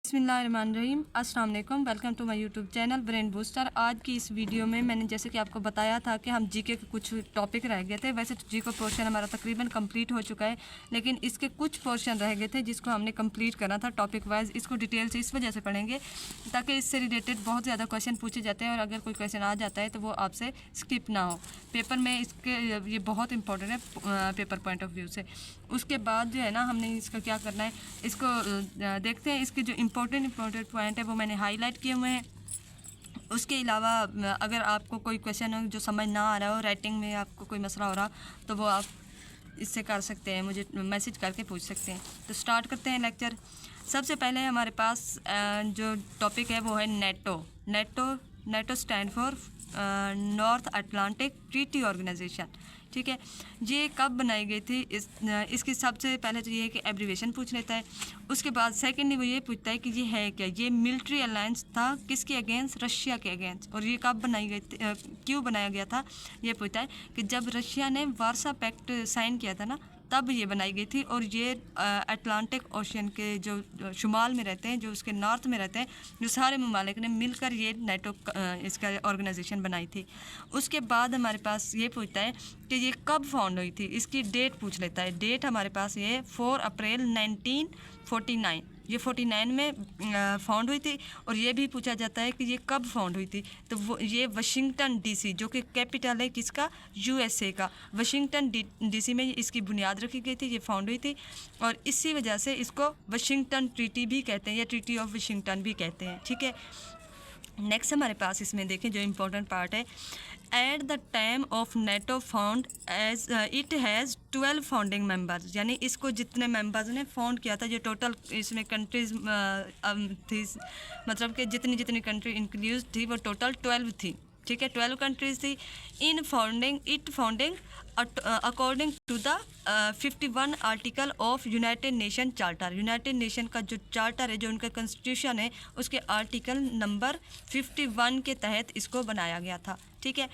बिस्मिल्लाहिर्रहमानिर्रहीम। अस्सलाम वालेकुम। Welcome to my YouTube channel brain booster. आज की इस वीडियो में मैंने जैसे कि आपको बताया था कि हम जीके के कुछ टॉपिक रह गए थे। वैसे तो जीके पोर्शन हमारा तकरीबन कंप्लीट हो चुका है, लेकिन इसके कुछ पोर्शन रह गए थे जिसको हमने कंप्लीट करना था टॉपिक वाइज। इसको डिटेल से इस वजह से पढ़ेंगे ताकि इससे रिलेटेड बहुत ज़्यादा क्वेश्चन पूछे जाते हैं और अगर कोई क्वेश्चन आ जाता है तो वो आपसे स्किप ना हो पेपर में। इसके ये बहुत इंपॉर्टेंट है पेपर पॉइंट ऑफ व्यू से। उसके बाद जो है ना, हमने इसका क्या करना है, इसको देखते हैं। इसके जो इम्पोर्टेंट पॉइंट है वो मैंने हाईलाइट किए हुए हैं। उसके अलावा अगर आपको कोई क्वेश्चन हो जो समझ ना आ रहा हो, राइटिंग में आपको कोई मसला हो रहा, तो वो आप इससे कर सकते हैं, मुझे मैसेज करके पूछ सकते हैं। तो स्टार्ट करते हैं लेक्चर। सबसे पहले हमारे पास जो टॉपिक है वो है NATO. NATO stand for North Atlantic Treaty Organization. ठीक है, ये कब बनाई गई थी? इसकी सबसे पहले तो ये है कि एब्रीवेशन पूछ लेता है। उसके बाद सेकेंडली वो ये पूछता है कि ये है क्या। ये मिलिट्री अलायंस था किसके अगेंस्ट? रशिया के अगेंस्ट। और ये कब बनाई गई थी, क्यों बनाया गया था, ये पूछता है कि जब रशिया ने वार्सा पैक्ट साइन किया था ना, तब ये बनाई गई थी। और ये अटलांटिक ओशियन के जो शुमाल में रहते हैं, जो उसके नॉर्थ में रहते हैं, जो सारे ममालिक ने मिलकर ये नेटो इसका ऑर्गेनाइजेशन बनाई थी। उसके बाद हमारे पास ये पूछता है कि ये कब फाउंड हुई थी, इसकी डेट पूछ लेता है। डेट हमारे पास ये 4 अप्रैल 1949, ये 49 में फाउंड हुई थी। और ये भी पूछा जाता है कि ये कब फाउंड हुई थी, तो वो ये वाशिंगटन डीसी, जो कि कैपिटल है किसका? यूएसए का। वाशिंगटन डीसी में इसकी बुनियाद रखी गई थी, ये फाउंड हुई थी। और इसी वजह से इसको वाशिंगटन ट्रीटी भी कहते हैं या ट्रीटी ऑफ वाशिंगटन भी कहते हैं। ठीक है, नेक्स्ट हमारे पास इसमें देखें जो इम्पोर्टेंट पार्ट है। At the time of NATO found as it has 12 founding members, यानी इसको जितने मेंबर्स ने फाउंड किया था, जो टोटल इसमें कंट्रीज थी, मतलब कि जितनी जितनी कंट्री इंक्लूड थी वो टोटल 12 थी। ठीक है, 12 कंट्रीज थी। In founding according to the 51 article of United Nation charter. United Nation का जो चार्टर है, जो उनका कॉन्स्टिट्यूशन है, उसके आर्टिकल नंबर 51 के तहत इसको बनाया गया था। ठीक है,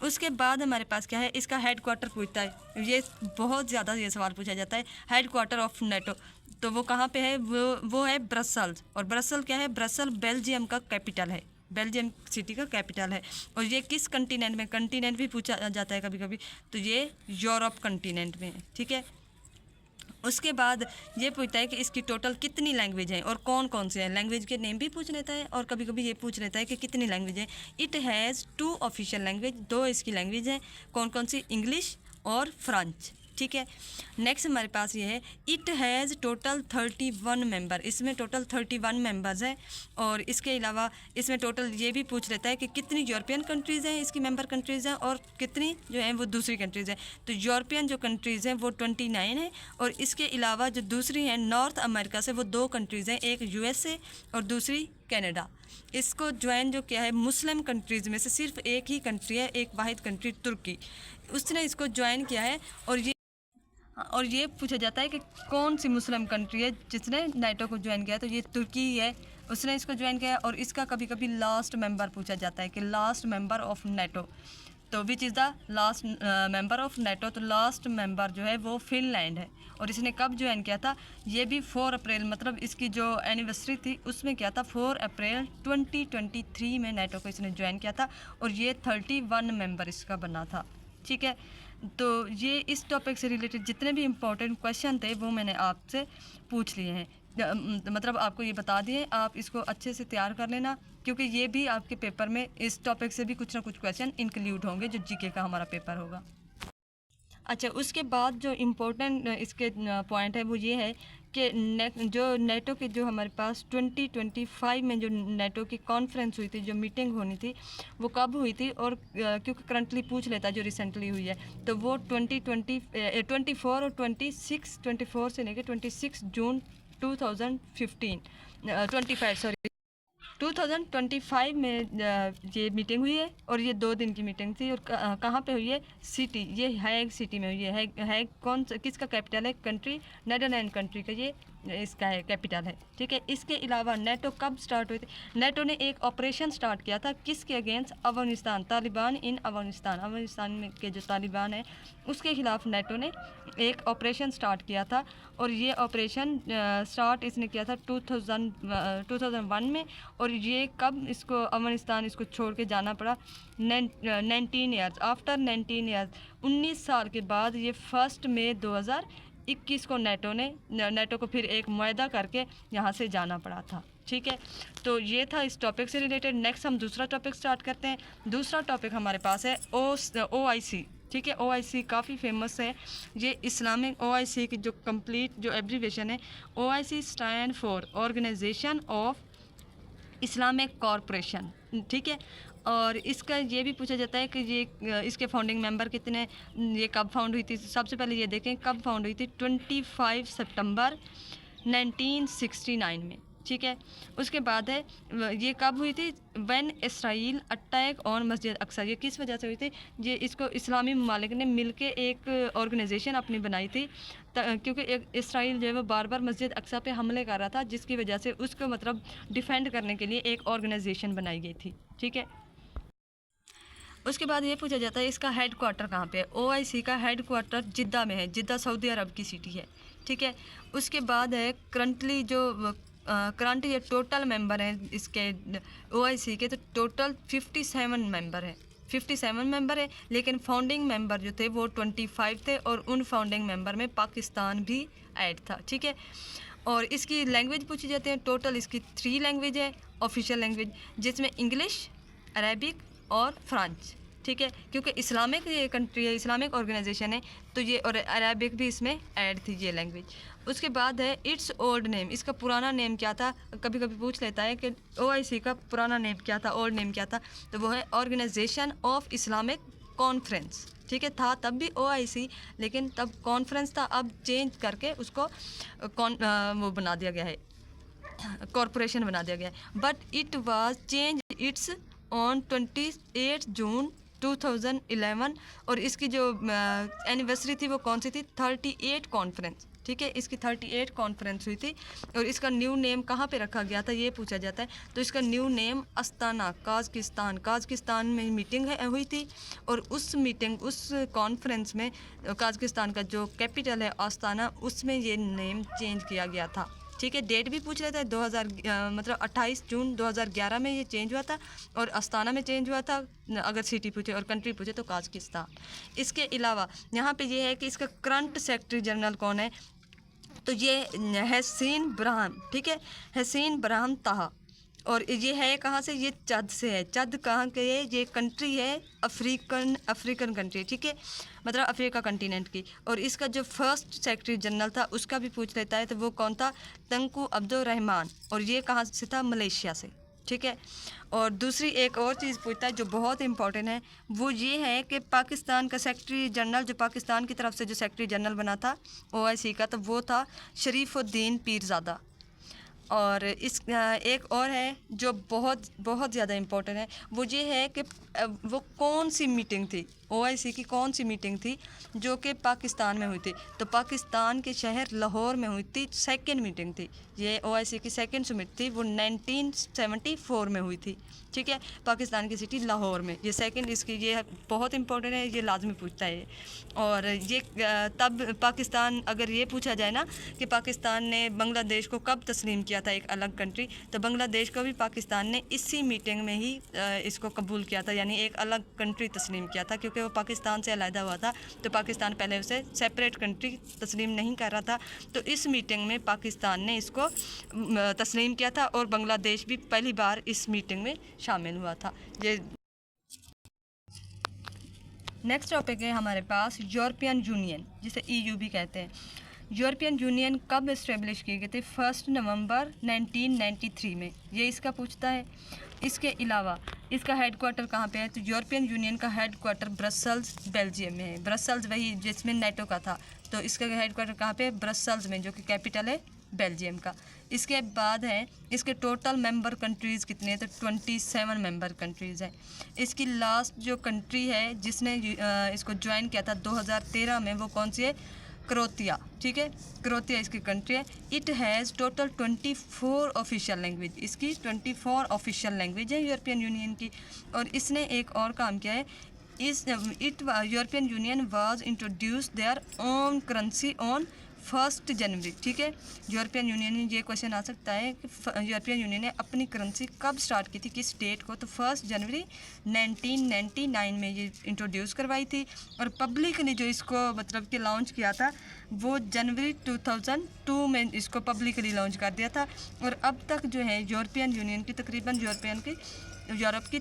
उसके बाद हमारे पास क्या है, इसका हेड क्वार्टर पूछता है। ये बहुत ज़्यादा ये सवाल पूछा जाता है, हेड क्वार्टर ऑफ नेटो, तो वो कहाँ पे है? वो है ब्रसल्स। और ब्रसल क्या है? ब्रसल बेल्जियम का कैपिटल है, बेल्जियम सिटी का कैपिटल है। और ये किस कंटिनेंट में? कंटिनेंट भी पूछा जाता है कभी कभी, तो ये यूरोप कंटिनेंट में है। ठीक है, उसके बाद ये पूछता है कि इसकी टोटल कितनी लैंग्वेज हैं और कौन कौन से हैं। लैंग्वेज के नेम भी पूछ लेता है और कभी कभी ये पूछ लेता है कि कितनी लैंग्वेज हैं। इट हैज़ 2 ऑफिशियल लैंग्वेज, 2 इसकी लैंग्वेज हैं। कौन कौन सी? इंग्लिश और फ्रेंच। ठीक है, नेक्स्ट हमारे पास ये है, इट हैज़ टोटल 31 मेंबर। इसमें टोटल 31 मेंबर्स हैं। और इसके अलावा इसमें टोटल ये भी पूछ लेता है कि कितनी यूरोपियन कंट्रीज़ हैं, इसकी मेंबर कंट्रीज़ हैं, और कितनी जो हैं वो दूसरी कंट्रीज़ हैं। तो यूरोपियन जो कंट्रीज़ हैं वो 29 हैं। और इसके अलावा जो दूसरी हैं नॉर्थ अमेरिका से, वो 2 कंट्रीज़ हैं, एक यूएसए और दूसरी कनाडा। इसको ज्वाइन जो किया है मुस्लिम कंट्रीज़ में से सिर्फ एक ही कंट्री है, एक वाहिद कंट्री तुर्की, उसने इसको ज्वाइन किया है। और ये पूछा जाता है कि कौन सी मुस्लिम कंट्री है जिसने नेटो को ज्वाइन किया है, तो ये तुर्की है, उसने इसको ज्वाइन किया है। और इसका कभी कभी लास्ट मेंबर पूछा जाता है कि लास्ट मेंबर ऑफ नेटो, तो which is the last member of NATO, तो लास्ट मेंबर जो है वो फिनलैंड है। और इसने कब ज्वाइन किया था? ये भी 4 अप्रैल, मतलब इसकी जो एनिवर्सरी थी उसमें किया था, 4 अप्रैल 2023 में नेटो को इसने ज्वाइन किया था। और ये 31 मेंबर इसका बना था। ठीक है, तो ये इस टॉपिक से रिलेटेड जितने भी इम्पोर्टेंट क्वेश्चन थे वो मैंने आपसे पूछ लिए हैं, मतलब आपको ये बता दिए। आप इसको अच्छे से तैयार कर लेना, क्योंकि ये भी आपके पेपर में इस टॉपिक से भी कुछ ना कुछ क्वेश्चन इंक्लूड होंगे जो जीके का हमारा पेपर होगा। अच्छा, उसके बाद जो इम्पोर्टेंट इसके पॉइंट है वो ये है कि जो नेटो के जो हमारे पास 2025 में जो नेटो की कॉन्फ्रेंस हुई थी, जो मीटिंग होनी थी, वो कब हुई थी। और क्योंकि करंटली पूछ लेता है जो रिसेंटली हुई है, तो वो 24 और 24 से लेकर 26 जून 2025 में ये मीटिंग हुई है। और ये 2 दिन की मीटिंग थी। और कहाँ पे हुई है? ये हैग सिटी में हुई है। हैग कौन किसका कैपिटल है? कंट्री, नेदरलैंड कंट्री का ये इसका है कैपिटल है, ठीक है। इसके अलावा नेटो कब स्टार्ट हुई थी? नेटो ने एक ऑपरेशन स्टार्ट किया था किसके अगेंस्ट? अफगानिस्तान, तालिबान इन अफगानिस्तान में के जो तालिबान है उसके खिलाफ नेटो ने एक ऑपरेशन स्टार्ट किया था। और ये ऑपरेशन स्टार्ट इसने किया था 2001 में। और ये कब इसको अफगानिस्तान इसको छोड़ के जाना पड़ा? 19 ईयर्स आफ्टर 19 ईयर्स, 19 साल के बाद ये 1 मई 2021 को नेटो को फिर एक मुआहदा करके यहाँ से जाना पड़ा था, ठीक है। तो ये था इस टॉपिक से रिलेटेड। नेक्स्ट हम दूसरा टॉपिक स्टार्ट करते हैं। दूसरा टॉपिक हमारे पास है OIC, ठीक है। OIC काफ़ी फेमस है। ये इस्लामिक OIC की जो कंप्लीट जो एब्रीवेशन है, OIC stand for organisation of Islamic corporation, ठीक है। और इसका ये भी पूछा जाता है कि ये इसके फाउंडिंग मेंबर कितने, ये कब फाउंड हुई थी? सबसे पहले ये देखें कब फाउंड हुई थी, 25 सितंबर 1969 में, ठीक है। उसके बाद है ये कब हुई थी? व्हेन इसराइल अटैक ऑन मस्जिद अक्सा। ये किस वजह से हुई थी? ये इसको इस्लामी ममालिक ने मिलके एक ऑर्गेनाइजेशन अपनी बनाई थी, क्योंकि इसराइल जो है वो बार बार मस्जिद अक्सा पे हमले कर रहा था, जिसकी वजह से उसको मतलब डिफेंड करने के लिए एक ऑर्गेनाइजेशन बनाई गई थी, ठीक है। उसके बाद ये पूछा जाता है इसका हेड क्वार्टर कहाँ पे है? OIC का हेड क्वार्टर जिद्दा में है। जिद्दा सऊदी अरब की सिटी है, ठीक है। उसके बाद है करंट ये टोटल मेंबर हैं इसके OIC के, तो टोटल 57 मेंबर हैं, 57 मेंबर है। लेकिन फाउंडिंग मेंबर जो थे वो 25 थे, और उन फाउंडिंग मेंबर में पाकिस्तान भी ऐड था, ठीक है। और इसकी लैंग्वेज पूछी जाती है। टोटल इसकी 3 लैंग्वेज है ऑफिशियल लैंग्वेज, जिसमें इंग्लिश, अरेबिक और फ्रेंच, ठीक है। क्योंकि इस्लामिक ये कंट्री है, इस्लामिक ऑर्गेनाइजेशन है, तो ये और अरेबिक भी इसमें ऐड थी ये लैंग्वेज। उसके बाद है इट्स ओल्ड नेम, इसका पुराना नेम क्या था? कभी कभी पूछ लेता है कि OIC का पुराना नेम क्या था, ओल्ड नेम क्या था? तो वो है ऑर्गेनाइजेशन ऑफ इस्लामिक कॉन्फ्रेंस, ठीक है। था तब भी OIC, लेकिन तब कॉन्फ्रेंस था, अब चेंज करके उसको वो बना दिया गया है, कॉरपोरेशन बना दिया गया है। But it was change it's on 28 जून 2011। और इसकी जो एनिवर्सरी थी वो कौन सी थी? 38 कॉन्फ्रेंस, ठीक है। इसकी 38 कॉन्फ्रेंस हुई थी। और इसका न्यू नेम कहाँ पे रखा गया था ये पूछा जाता है। तो इसका न्यू नेम अस्ताना, काज़किस्तान में मीटिंग हुई थी। और उस कॉन्फ्रेंस में काज़किस्तान का जो कैपिटल है अस्ताना, उसमें ये नेम चेंज किया गया था, ठीक है। डेट भी पूछ लेता है, मतलब 28 जून 2011 में ये चेंज हुआ था, और अस्ताना में चेंज हुआ था अगर सिटी पूछे, और कंट्री पूछे तो काज़किस्तान। इसके अलावा यहाँ पे ये है कि इसका करंट सेक्रेटरी जनरल कौन है? तो ये हसीन बरहम, ठीक है, हसीन बरहम ताहा। और ये है कहाँ से? ये चद से है। चद कहाँ के है? ये कंट्री है अफ्रीकन कंट्री, ठीक है, मतलब अफ्रीका कंटिनेंट की। और इसका जो फर्स्ट सेक्रेटरी जनरल था उसका भी पूछ लेता है, तो वो कौन था? तंकू अब्दुल रहमान। और ये कहाँ से था? मलेशिया से, ठीक है। और दूसरी एक और चीज़ पूछता है जो बहुत इंपॉर्टेंट है, वो ये है कि पाकिस्तान का सेक्रेटरी जनरल, जो पाकिस्तान की तरफ से जो सेक्रेटरी जनरल बना था OIC का, तो वो था शरीफुद्दीन पीरज़ादा। और इस एक और है जो बहुत बहुत ज़्यादा इम्पोर्टेंट है, वो ये है कि वो कौन सी मीटिंग थी, OIC की कौन सी मीटिंग थी जो कि पाकिस्तान में हुई थी? तो पाकिस्तान के शहर लाहौर में हुई थी, सेकंड मीटिंग थी। ये OIC की सेकंड समिट थी, वो 1974 में हुई थी, ठीक है, पाकिस्तान की सिटी लाहौर में। ये सेकंड इसकी ये बहुत इंपॉर्टेंट है, ये लाजमी पूछता है। और ये तब पाकिस्तान, अगर ये पूछा जाए ना कि पाकिस्तान ने बांग्लादेश को कब तस्लीम किया था एक अलग कंट्री, तो बांग्लादेश को भी पाकिस्तान ने इसी मीटिंग में ही इसको कबूल किया था, यानी एक अलग कंट्री तस्लीम किया था, क्योंकि वो पाकिस्तान से अलहदा हुआ था। तो पाकिस्तान पहले उसे सेपरेट कंट्री तस्लीम नहीं कर रहा था, तो इस मीटिंग में पाकिस्तान ने इसको तस्लीम किया था, और बांग्लादेश भी पहली बार इस मीटिंग में शामिल हुआ था। ये नेक्स्ट टॉपिक है हमारे पास यूरोपियन यूनियन, जिसे EU भी कहते हैं। यूरोपियन यूनियन कब इस्टेब्लिश की गई थी? 1 नवंबर 1993 में, ये इसका पूछता है। इसके अलावा इसका हेड क्वार्टर कहाँ पे है? तो यूरोपियन यूनियन का हेड क्वार्टर ब्रसल्स, बेल्जियम में है। ब्रसल्स वही जिसमें नेटो का था, तो इसका हेड क्वार्टर कहाँ पे है? ब्रसल्स में, जो कि कैपिटल है बेल्जियम का। इसके बाद है इसके टोटल मेंबर कंट्रीज़ कितने हैं? तो 27 मेंबर कंट्रीज़ हैं। इसकी लास्ट जो कंट्री है जिसने इसको ज्वाइन किया था 2013 में, वो कौन सी है? क्रोएशिया, ठीक है, क्रोएशिया इसकी कंट्री है। It has total 24 official language, इसकी 24 ऑफिशियल लैंग्वेज है यूरोपियन यूनियन की। और इसने एक और काम किया है, इस European union was introduce their own currency on 1 जनवरी, ठीक है। यूरोपियन यूनियन में ये क्वेश्चन आ सकता है कि यूरोपियन यूनियन ने अपनी करेंसी कब स्टार्ट की थी, किस डेट को, तो 1 जनवरी 1999 में ये इंट्रोड्यूस करवाई थी। और पब्लिक ने जो इसको मतलब कि लॉन्च किया था वो जनवरी 2002 में इसको पब्लिकली लॉन्च कर दिया था। और अब तक जो है यूरोपियन यूनियन की तकरीबन यूरोप की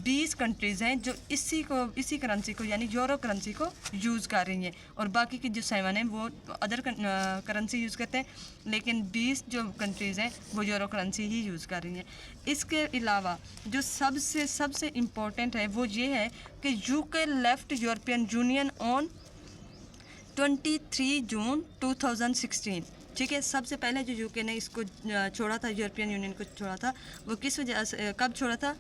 20 कंट्रीज़ हैं जो इसी करेंसी को यानी यूरो करेंसी को यूज़ कर रही हैं। और बाकी की जो 7 हैं वो अदर करेंसी यूज़ करते हैं, लेकिन 20 जो कंट्रीज़ हैं वो यूरो करेंसी ही यूज़ कर रही हैं। इसके अलावा जो सबसे इम्पोर्टेंट है वो ये है कि UK left European union on 23 जून 2016, ठीक है। सबसे पहले जो यूके ने इसको छोड़ा था, यूरोपियन यूनियन को छोड़ा था, वो किस वजह से, कब छोड़ा था,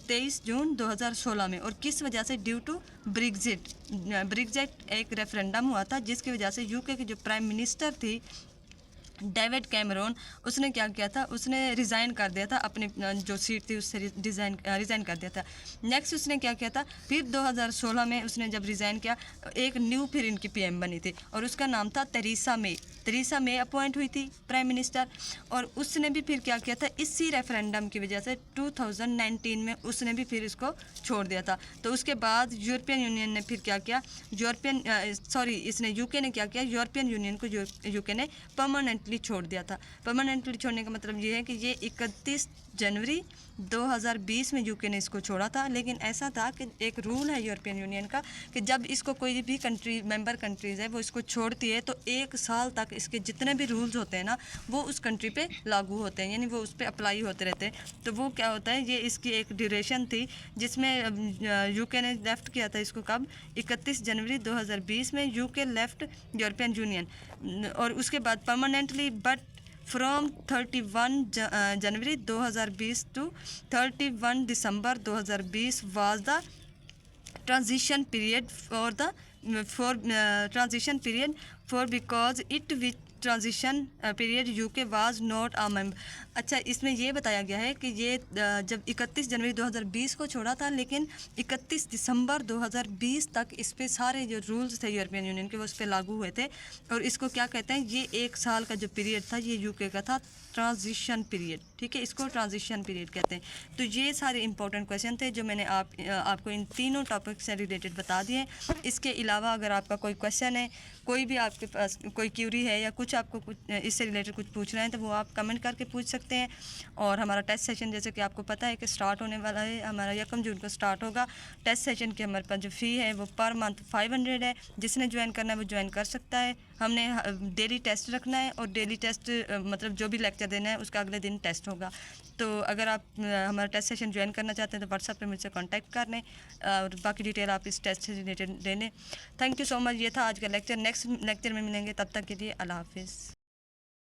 23 जून 2016 में। और किस वजह से, ड्यू टू ब्रेक्जिट एक रेफरेंडम हुआ था जिसकी वजह से यूके की जो प्राइम मिनिस्टर थी डेविड कैमरून, उसने क्या किया था, उसने रिज़ाइन कर दिया था, अपनी जो सीट थी उससे रिज़ाइन कर दिया था। नेक्स्ट उसने क्या किया था, फिर 2016 में उसने जब रिज़ाइन किया, एक न्यू फिर इनकी पीएम बनी थी और उसका नाम था तेरेसा मे अपॉइंट हुई थी प्राइम मिनिस्टर। और उसने भी फिर क्या किया था, इसी रेफरेंडम की वजह से 2019 में उसने भी फिर इसको छोड़ दिया था। तो उसके बाद यूरोपियन यूनियन ने फिर क्या किया, इसने यूके ने क्या किया, यूरोपियन यूनियन को यूके ने परमानेंटली छोड़ दिया था। परमानेंटली छोड़ने का मतलब ये है कि ये 31 जनवरी 2020 में यूके ने इसको छोड़ा था। लेकिन ऐसा था कि एक रूल है यूरोपियन यूनियन का कि जब इसको कोई भी मेंबर कंट्रीज़ है वो इसको छोड़ती है तो 1 साल तक इसके जितने भी रूल्स होते हैं ना वो उस कंट्री पे लागू होते हैं, यानी वो उस पर अप्लाई होते रहते हैं। तो वो क्या होता है, ये इसकी एक ड्यूरेशन थी जिसमें यूके ने लेफ़्ट किया था इसको कब, 31 जनवरी 2020 में यूके लेफ़्ट यूरोपियन यूनियन। और उसके बाद permanently but from 31 January 2020 to 31 December 2020 was the transition period for because it with transition period UK was not a member। अच्छा, इसमें ये बताया गया है कि ये जब 31 जनवरी 2020 को छोड़ा था, लेकिन 31 दिसंबर 2020 तक इस पे सारे जो रूल्स थे यूरोपियन यूनियन के वो उस पर लागू हुए थे। और इसको क्या कहते हैं, ये 1 साल का जो पीरियड था ये यूके का था, ट्रांजिशन पीरियड, ठीक है, इसको ट्रांजिशन पीरियड कहते हैं। तो ये सारे इंपॉर्टेंट क्वेश्चन थे जो मैंने आपको इन तीनों टॉपिक से रिलेटेड बता दिए। इसके अलावा अगर आपका कोई क्वेश्चन है, कोई भी आपके पास कोई क्यूरी है या कुछ आपको कुछ इससे रिलेटेड कुछ पूछना है तो वो आप कमेंट करके पूछ सकते हैं। और हमारा टेस्ट सेशन जैसे कि आपको पता है कि स्टार्ट होने वाला है, हमारा 1 जून को स्टार्ट होगा। टेस्ट सेशन की हमारे पास जो फ़ी है वो पर मंथ 500 है। जिसने ज्वाइन करना है वो ज्वाइन कर सकता है। हमने डेली टेस्ट रखना है और डेली टेस्ट मतलब जो भी लेक्चर देना है उसका अगले दिन टेस्ट होगा। तो अगर आप हमारा टेस्ट सेशन ज्वाइन करना चाहते हैं तो व्हाट्सएप पे मुझसे कांटेक्ट कर लें और बाकी डिटेल आप इस टेस्ट से रिलेटेड ले लें। Thank you so much. ये था आज का लेक्चर। नेक्स्ट लेक्चर में मिलेंगे, तब तक के लिए अल्लाह हाफिज़।